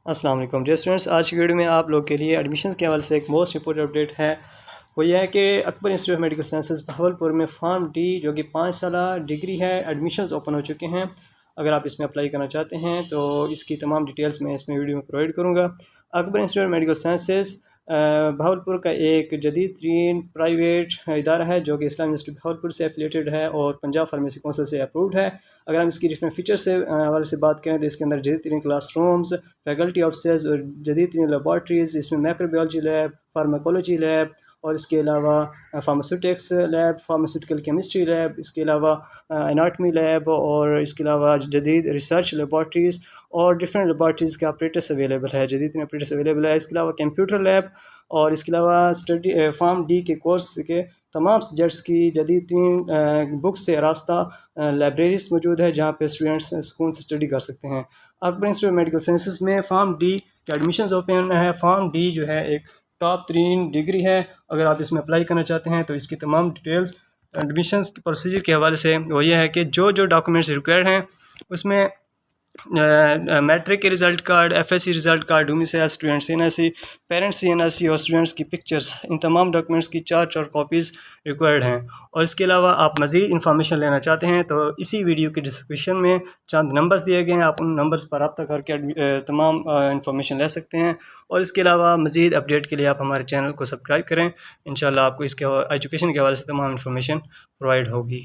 السلام علیکم dear students, آج کی ویڈیو میں آپ لوگ کے لیے ایڈمیشنز کے حوالے سے ایک موسٹ امپورٹنٹ اپڈیٹ ہے۔ وہ یہ ہے کہ Akbar institute of medical sciences Bahawalpur میں فارم ڈی جو کہ 5 سالہ ڈگری ہے، ایڈمیشنز اوپن ہو چکے ہیں۔ اگر آپ اس میں اپلائی کرنا چاہتے ہیں تو اس کی تمام ڈیٹیلز میں اس میں ویڈیو میں پرووائڈ کروں گا۔ Akbar institute of medical sciences Bahawalpur کا ایک جدید ترین پرائیویٹ ادارہ ہے جو کہ اسلامی یونیورسٹی بہاولپور سے ایفیلیٹڈ ہے اور پنجاب فارمیسی کونسل سے اپرووڈ ہے۔ اگر ہم اس کی ڈفرینٹ فیچر سے حوالے سے بات کریں تو اس کے اندر جدید ترین کلاس رومز، فیکلٹی آفسرز اور جدید ترین لیبارٹریز، اس میں micro biology lab, pharmacology lab اور اس کے علاوہ فارماسیوٹکس لیب، فارماسیوٹیکل کیمسٹری لیب، اس کے علاوہ اناٹمی لیب اور اس کے علاوہ جدید ریسرچ لیبارٹریز اور ڈفرینٹ لیبارٹریز کے آپریٹرس اویلیبل ہے، جدید ترین آپریٹرس اویلیبل ہے۔ اس کے علاوہ کمپیوٹر لیب اور اس کے علاوہ اسٹڈی فارم ڈی کے کورس کے تمام سبجیکٹس کی جدید ترین بکس سے آراستہ لائبریریز موجود ہے جہاں پہ اسٹوڈنٹس سکون سے اسٹڈی کر سکتے ہیں۔ اکبر انسٹیٹیوٹ آف میڈیکل سائنسز میں فارم ڈی کے ایڈمیشنز اوپن ہے۔ فارم ڈی جو ہے ایک ٹاپ ترین ڈگری ہے۔ اگر آپ اس میں اپلائی کرنا چاہتے ہیں تو اس کی تمام ڈیٹیلز ایڈمیشنز پروسیجر کے حوالے سے وہ یہ ہے کہ جو ڈاکومنٹس ریکوائرڈ ہیں اس میں میٹرک کے result card, F S C result card, domicile student C N S C, parents C N S C اور اسٹوڈنٹس کی پکچرس، ان تمام ڈاکومنٹس کی 4 کاپیز ریکوائرڈ ہیں۔ اور اس کے علاوہ آپ مزید انفارمیشن لینا چاہتے ہیں تو اسی ویڈیو کے ڈسکرپشن میں چند نمبرز دیے گئے ہیں، آپ ان نمبرز پر رابطہ کر کے تمام انفارمیشن لے سکتے ہیں۔ اور اس کے علاوہ مزید اپڈیٹ کے لیے آپ ہمارے چینل کو سبسکرائب کریں، انشاءاللہ آپ کو اس کے ایجوکیشن کے حوالے سے تمام انفارمیشن پرووائڈ ہوگی۔